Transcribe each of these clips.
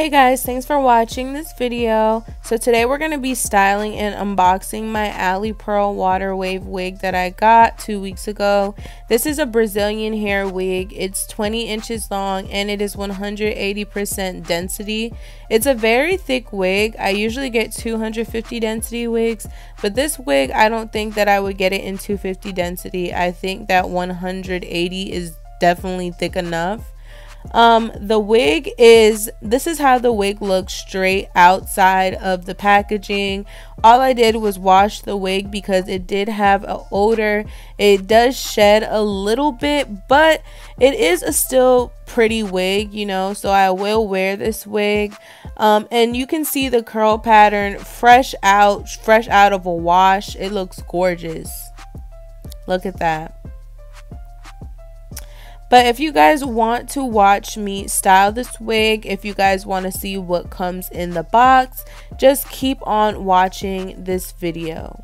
Hey guys, thanks for watching this video. So today we're going to be styling and unboxing my Ali Pearl Waterwave wig that I got 2 weeks ago. This is a Brazilian hair wig. It's 20 inches long and it is 180% density. It's a very thick wig. I usually get 250 density wigs, but this wig I don't think that I would get it in 250 density. I think that 180 is definitely thick enough. This is how the wig looks straight outside of the packaging. All I did was wash the wig because it did have an odor. It does shed a little bit, but it is a still pretty wig, you know, so I will wear this wig. And you can see the curl pattern fresh out of a wash. It looks gorgeous. Look at that. But if you guys want to watch me style this wig, if you guys want to see what comes in the box, just keep on watching this video.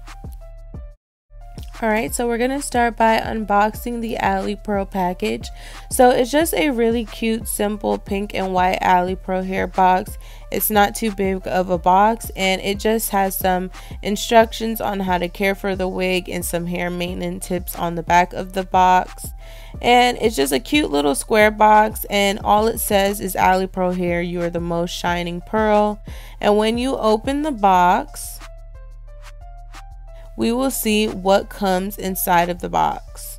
Alright, so we're going to start by unboxing the Ali Pearl package. So it's just a really cute, simple pink and white Ali Pearl hair box. It's not too big of a box and it just has some instructions on how to care for the wig and some hair maintenance tips on the back of the box. And it's just a cute little square box, and all it says is Ali Pearl hair, you are the most shining pearl. And when you open the box, we will see what comes inside of the box.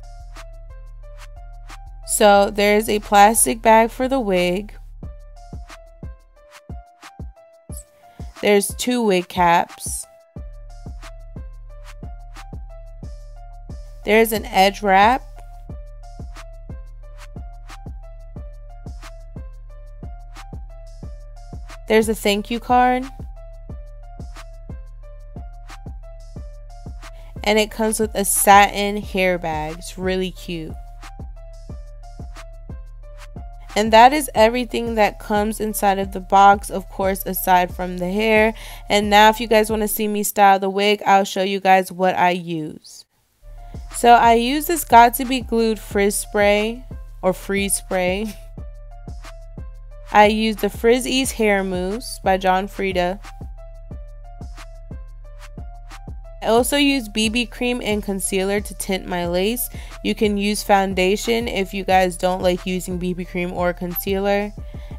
So there's a plastic bag for the wig. There's 2 wig caps. There's an edge wrap. There's a thank you card. And it comes with a satin hair bag. It's really cute. And that is everything that comes inside of the box, of course, aside from the hair. And now if you guys want to see me style the wig, I'll show you guys what I use. So I use this Got To Be Glued frizz spray or freeze spray. I use the Frizz Ease Hair Mousse by John Frieda. I also use BB cream and concealer to tint my lace. You can use foundation if you guys don't like using BB cream or concealer.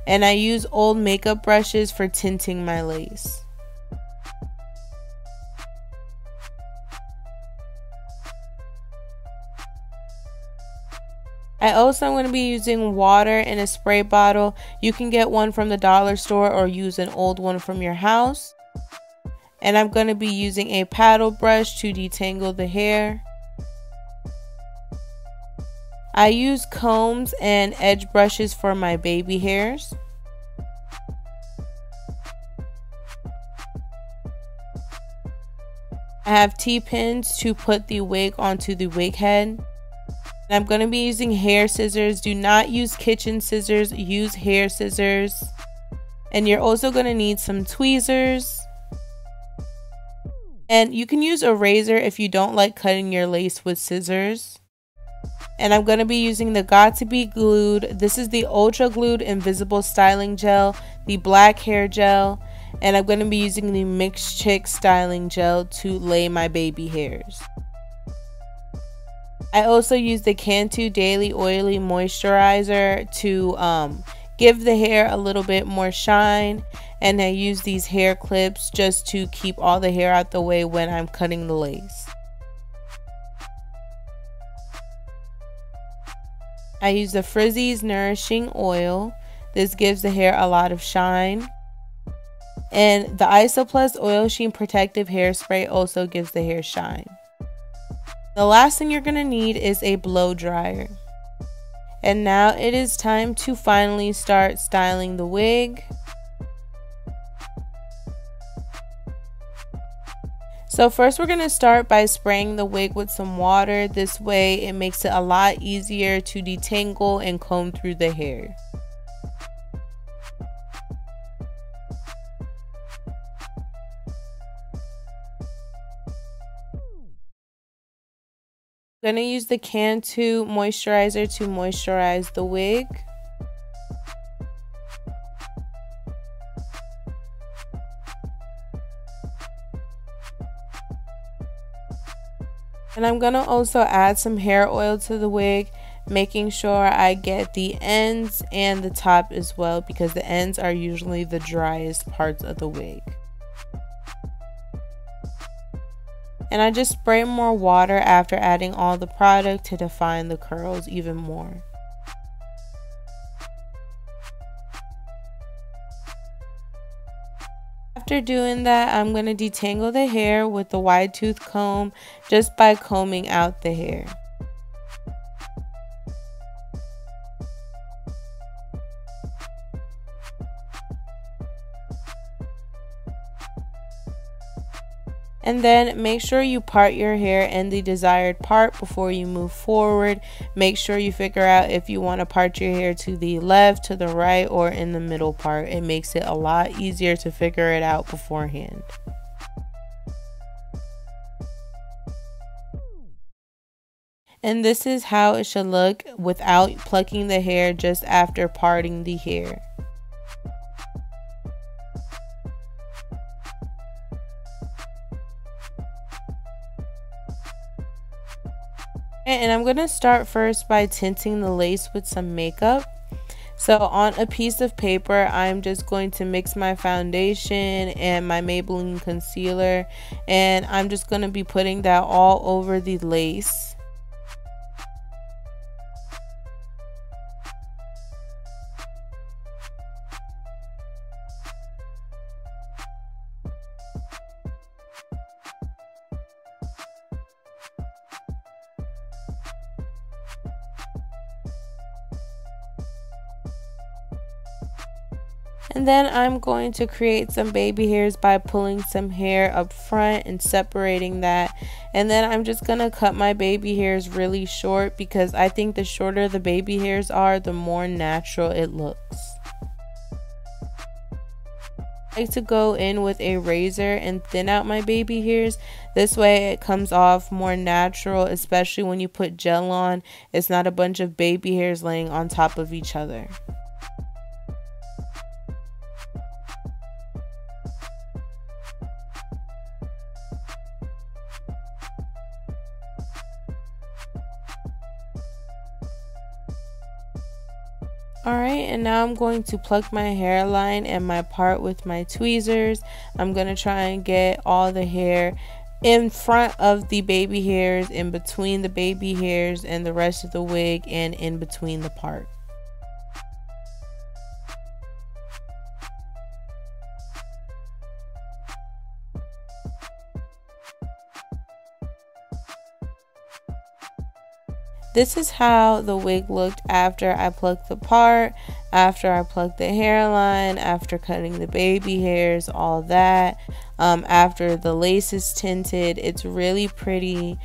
And I use old makeup brushes for tinting my lace. I also am going to be using water in a spray bottle. You can get one from the dollar store or use an old one from your house. And I'm going to be using a paddle brush to detangle the hair. I use combs and edge brushes for my baby hairs. I have T-pins to put the wig onto the wig head. I'm going to be using hair scissors. Do not use kitchen scissors, use hair scissors. And you're also going to need some tweezers. And you can use a razor if you don't like cutting your lace with scissors. And I'm going to be using the Got To Be Glued. This is the Ultra Glued Invisible Styling Gel, the black hair gel. And I'm going to be using the Mixed Chick Styling Gel to lay my baby hairs. I also use the Cantu Daily Oily Moisturizer to give the hair a little bit more shine. And I use these hair clips just to keep all the hair out the way when I'm cutting the lace. I use the Frizzies Nourishing Oil. This gives the hair a lot of shine. And the Isoplus Oil Sheen Protective Hairspray also gives the hair shine. The last thing you're going to need is a blow dryer. And now it is time to finally start styling the wig. So first we're going to start by spraying the wig with some water. This way it makes it a lot easier to detangle and comb through the hair. I'm going to use the Cantu moisturizer to moisturize the wig. And I'm gonna also add some hair oil to the wig, making sure I get the ends and the top as well, because the ends are usually the driest parts of the wig. And I just spray more water after adding all the product to define the curls even more. After doing that, I'm going to detangle the hair with the wide tooth comb just by combing out the hair. And then make sure you part your hair in the desired part before you move forward. Make sure you figure out if you want to part your hair to the left, to the right, or in the middle part. It makes it a lot easier to figure it out beforehand. And this is how it should look without plucking the hair just after parting the hair. And I'm going to start first by tinting the lace with some makeup. So on a piece of paper, I'm just going to mix my foundation and my Maybelline concealer, and I'm just going to be putting that all over the lace. And then I'm going to create some baby hairs by pulling some hair up front and separating that. And then I'm just going to cut my baby hairs really short, because I think the shorter the baby hairs are, the more natural it looks. I like to go in with a razor and thin out my baby hairs. This way it comes off more natural, especially when you put gel on. It's not a bunch of baby hairs laying on top of each other. Alright, and now I'm going to pluck my hairline and my part with my tweezers. I'm going to try and get all the hair in front of the baby hairs, in between the baby hairs and the rest of the wig, and in between the part. This is how the wig looked after I plucked the part, after I plucked the hairline, after cutting the baby hairs, all that. After the lace is tinted, it's really pretty.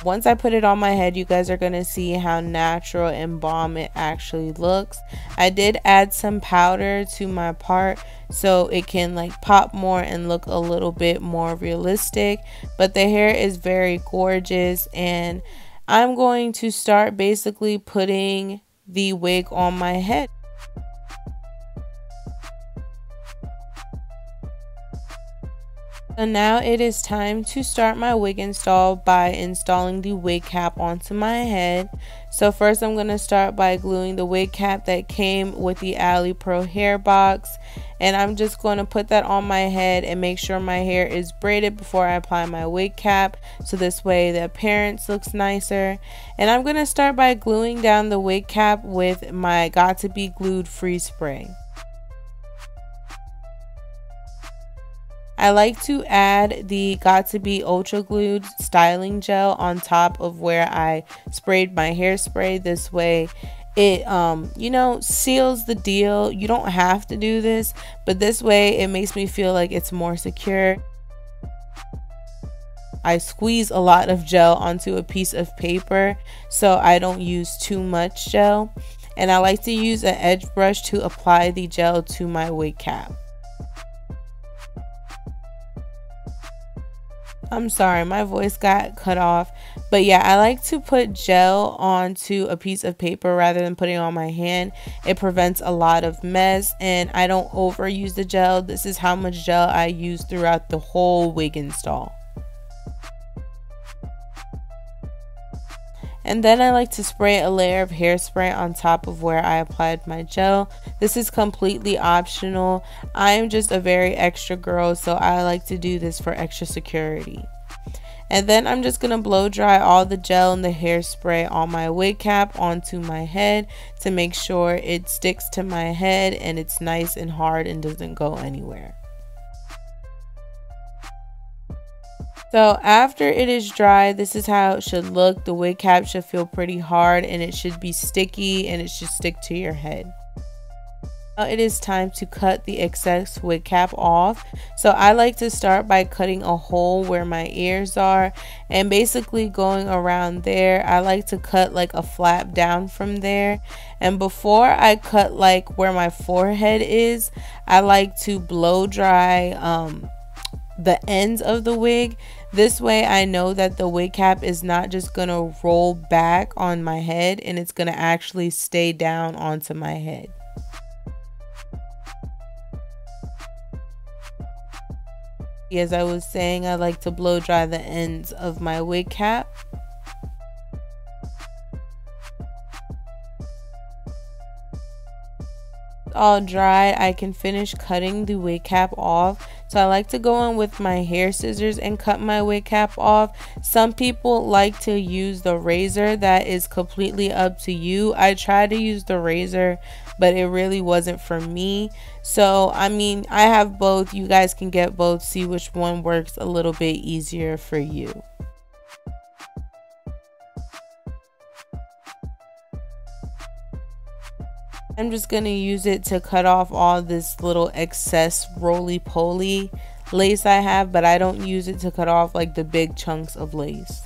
Once I put it on my head, you guys are going to see how natural and bomb it actually looks. I did add some powder to my part so it can like pop more and look a little bit more realistic. But the hair is very gorgeous, and I'm going to start basically putting the wig on my head. So now it is time to start my wig install by installing the wig cap onto my head. So first I'm going to start by gluing the wig cap that came with the Ali Pro hair box. And I'm just going to put that on my head and make sure my hair is braided before I apply my wig cap, so this way the appearance looks nicer. And I'm going to start by gluing down the wig cap with my Got To Be Glued Free Spray. I like to add the Got To Be Ultra Glued styling gel on top of where I sprayed my hairspray. This way it you know, seals the deal. You don't have to do this, but this way it makes me feel like it's more secure. I squeeze a lot of gel onto a piece of paper so I don't use too much gel, and I like to use an edge brush to apply the gel to my wig cap. I'm sorry, my voice got cut off. But yeah, I like to put gel onto a piece of paper rather than putting it on my hand. It prevents a lot of mess, and I don't overuse the gel. This is how much gel I use throughout the whole wig install. And then I like to spray a layer of hairspray on top of where I applied my gel. This is completely optional. I am just a very extra girl, so I like to do this for extra security. And then I'm just going to blow dry all the gel and the hairspray on my wig cap onto my head to make sure it sticks to my head and it's nice and hard and doesn't go anywhere. So after it is dry, this is how it should look. The wig cap should feel pretty hard and it should be sticky and it should stick to your head. Now it is time to cut the excess wig cap off. So I like to start by cutting a hole where my ears are and basically going around there. I like to cut like a flap down from there. And before I cut like where my forehead is, I like to blow dry the ends of the wig. This way I know that the wig cap is not just gonna roll back on my head and it's gonna actually stay down onto my head. As I was saying, I like to blow dry the ends of my wig cap. All dried, I can finish cutting the wig cap off. So I like to go in with my hair scissors and cut my wig cap off. Some people like to use the razor. That is completely up to you. I tried to use the razor, but it really wasn't for me. So I mean, I have both. You guys can get both, see which one works a little bit easier for you. I'm just going to use it to cut off all this little excess roly-poly lace I have, but I don't use it to cut off like the big chunks of lace.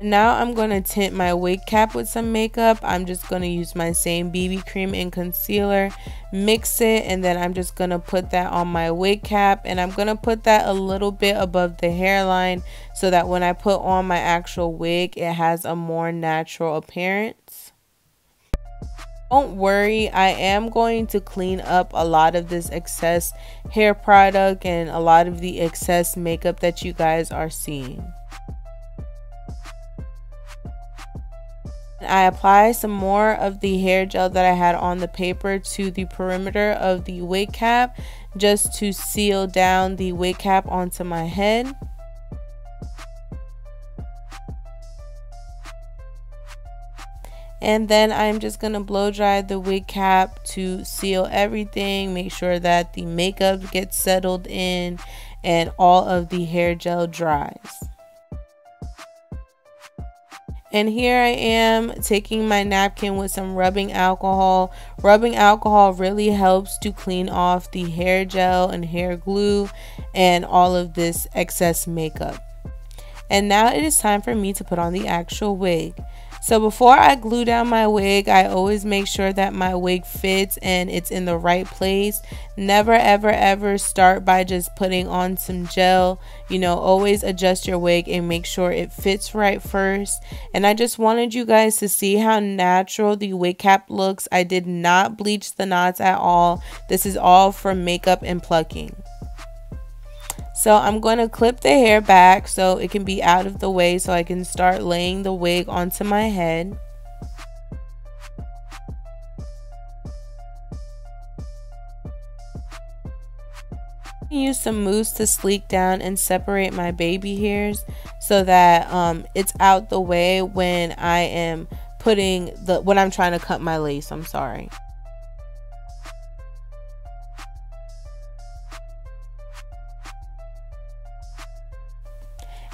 Now I'm going to tint my wig cap with some makeup. I'm just going to use my same BB cream and concealer, mix it, and then I'm just going to put that on my wig cap, and I'm going to put that a little bit above the hairline so that when I put on my actual wig, it has a more natural appearance. Don't worry, I am going to clean up a lot of this excess hair product and a lot of the excess makeup that you guys are seeing. I apply some more of the hair gel that I had on the paper to the perimeter of the wig cap just to seal down the wig cap onto my head. And then I'm just going to blow dry the wig cap to seal everything, make sure that the makeup gets settled in and all of the hair gel dries. And here I am taking my napkin with some rubbing alcohol. Rubbing alcohol really helps to clean off the hair gel and hair glue and all of this excess makeup. And now it is time for me to put on the actual wig. So before I glue down my wig, I always make sure that my wig fits and it's in the right place. Never ever ever start by just putting on some gel. You know, always adjust your wig and make sure it fits right first. And I just wanted you guys to see how natural the wig cap looks. I did not bleach the knots at all. This is all from makeup and plucking. So I'm going to clip the hair back so it can be out of the way so I can start laying the wig onto my head. Use some mousse to sleek down and separate my baby hairs so that it's out the way when I am when I'm trying to cut my lace. I'm sorry.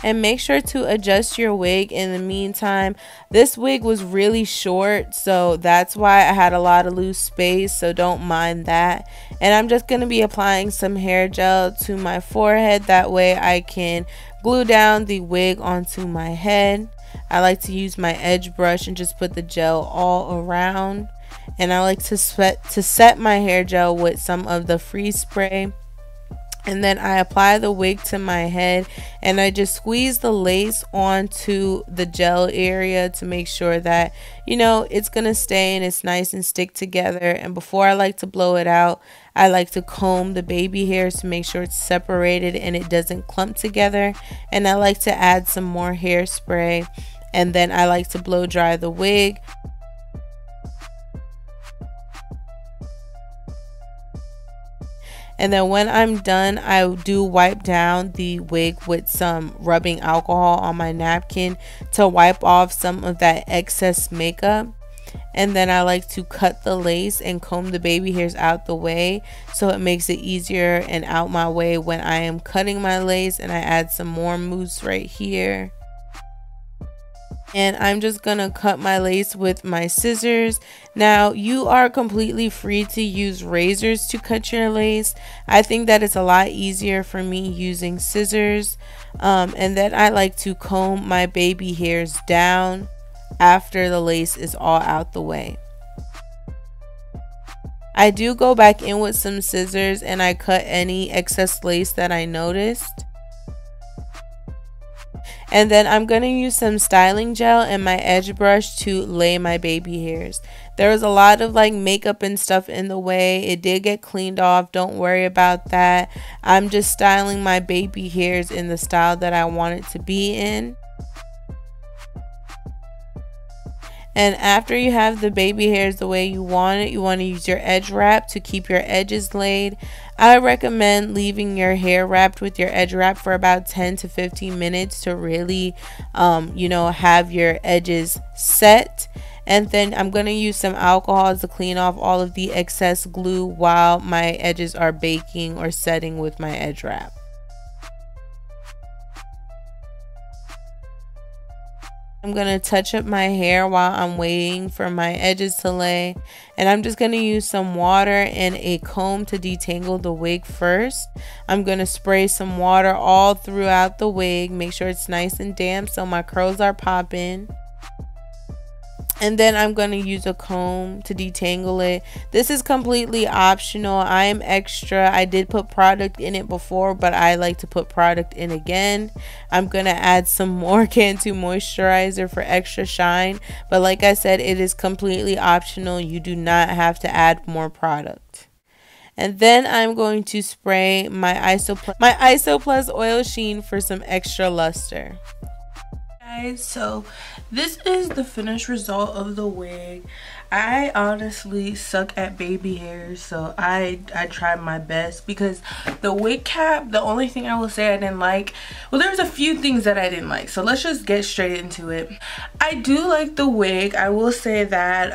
And make sure to adjust your wig in the meantime. This wig was really short, so that's why I had a lot of loose space, so don't mind that. And I'm just going to be applying some hair gel to my forehead. That way I can glue down the wig onto my head. I like to use my edge brush and just put the gel all around. And I like to set my hair gel with some of the freeze spray. And then I apply the wig to my head, and I just squeeze the lace onto the gel area to make sure that, you know, it's gonna stay and it's nice and stick together. And before I like to blow it out, I like to comb the baby hairs to make sure it's separated and it doesn't clump together. And I like to add some more hairspray, and then I like to blow dry the wig. And then when I'm done, I do wipe down the wig with some rubbing alcohol on my napkin to wipe off some of that excess makeup. And then I like to cut the lace and comb the baby hairs out the way, so it makes it easier and out my way when I am cutting my lace. And I add some more mousse right here. And I'm just gonna cut my lace with my scissors. Now, you are completely free to use razors to cut your lace. I think that it's a lot easier for me using scissors. And then I like to comb my baby hairs down after the lace is all out the way. I do go back in with some scissors and I cut any excess lace that I noticed. And then I'm going to use some styling gel and my edge brush to lay my baby hairs. There was a lot of like makeup and stuff in the way. It did get cleaned off. Don't worry about that. I'm just styling my baby hairs in the style that I want it to be in. And after you have the baby hairs the way you want it, you want to use your edge wrap to keep your edges laid. I recommend leaving your hair wrapped with your edge wrap for about 10 to 15 minutes to really, you know, have your edges set. And then I'm going to use some alcohol to clean off all of the excess glue while my edges are baking or setting with my edge wrap. I'm going to touch up my hair while I'm waiting for my edges to lay. And I'm just going to use some water and a comb to detangle the wig first. I'm going to spray some water all throughout the wig. Make sure it's nice and damp so my curls are popping. And then I'm going to use a comb to detangle it. This is completely optional. I am extra. I did put product in it before, but I like to put product in again. I'm going to add some more Cantu moisturizer for extra shine. But like I said, it is completely optional. You do not have to add more product. And then I'm going to spray my Iso Plus oil sheen for some extra luster. Guys, so this is the finished result of the wig. I honestly suck at baby hairs, so I tried my best because the wig cap, the only thing I will say I didn't like, well, there's a few things that I didn't like, so let's just get straight into it. I do like the wig. I will say that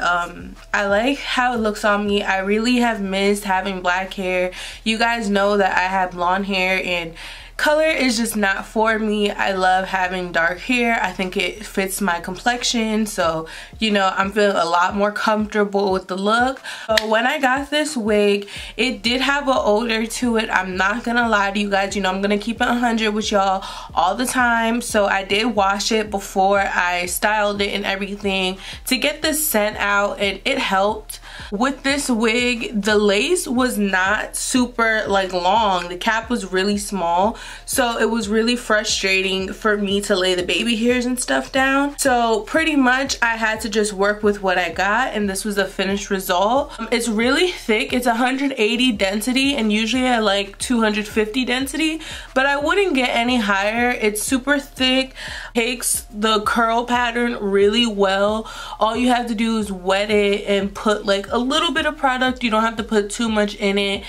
I like how it looks on me. I really have missed having black hair. You guys know that I have blonde hair and color is just not for me. I love having dark hair. I think it fits my complexion, so you know, I'm feeling a lot more comfortable with the look. But when I got this wig, it did have an odor to it. I'm not gonna lie to you guys. You know, I'm gonna keep it 100 with y'all all the time. So I did wash it before I styled it and everything to get the scent out, and it helped. With this wig, the lace was not super like long. The cap was really small, so it was really frustrating for me to lay the baby hairs and stuff down. So pretty much I had to just work with what I got, and this was the finished result. It's really thick. It's 180 density, and usually I like 250 density, but I wouldn't get any higher. It's super thick, takes the curl pattern really well. All you have to do is wet it and put like a little bit of product. You don't have to put too much in it.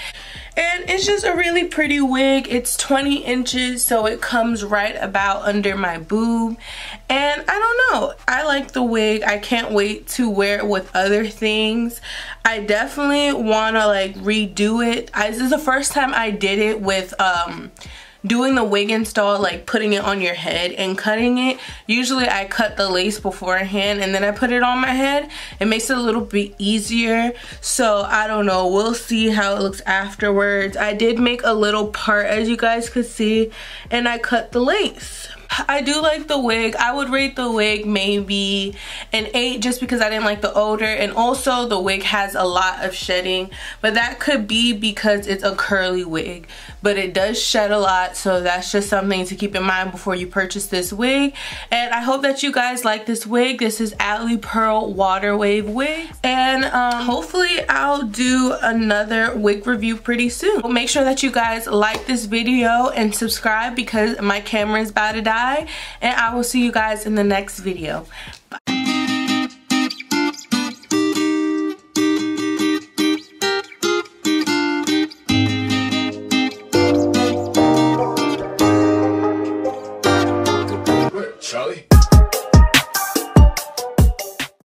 And it's just a really pretty wig. It's 20 inches, so it comes right about under my boob. And I don't know, I like the wig. I can't wait to wear it with other things. I definitely want to like redo it. This is the first time I did it with doing the wig install, like putting it on your head and cutting it. Usually I cut the lace beforehand and then I put it on my head. It makes it a little bit easier. So I don't know, we'll see how it looks afterwards. I did make a little part, as you guys could see, and I cut the lace. I do like the wig. I would rate the wig maybe an 8 just because I didn't like the odor, and also the wig has a lot of shedding, but that could be because it's a curly wig, but it does shed a lot, so that's just something to keep in mind before you purchase this wig. And I hope that you guys like this wig. This is Ali Pearl Waterwave wig, and hopefully I'll do another wig review pretty soon. Make sure that you guys like this video and subscribe because my camera is about to die, and I will see you guys in the next video.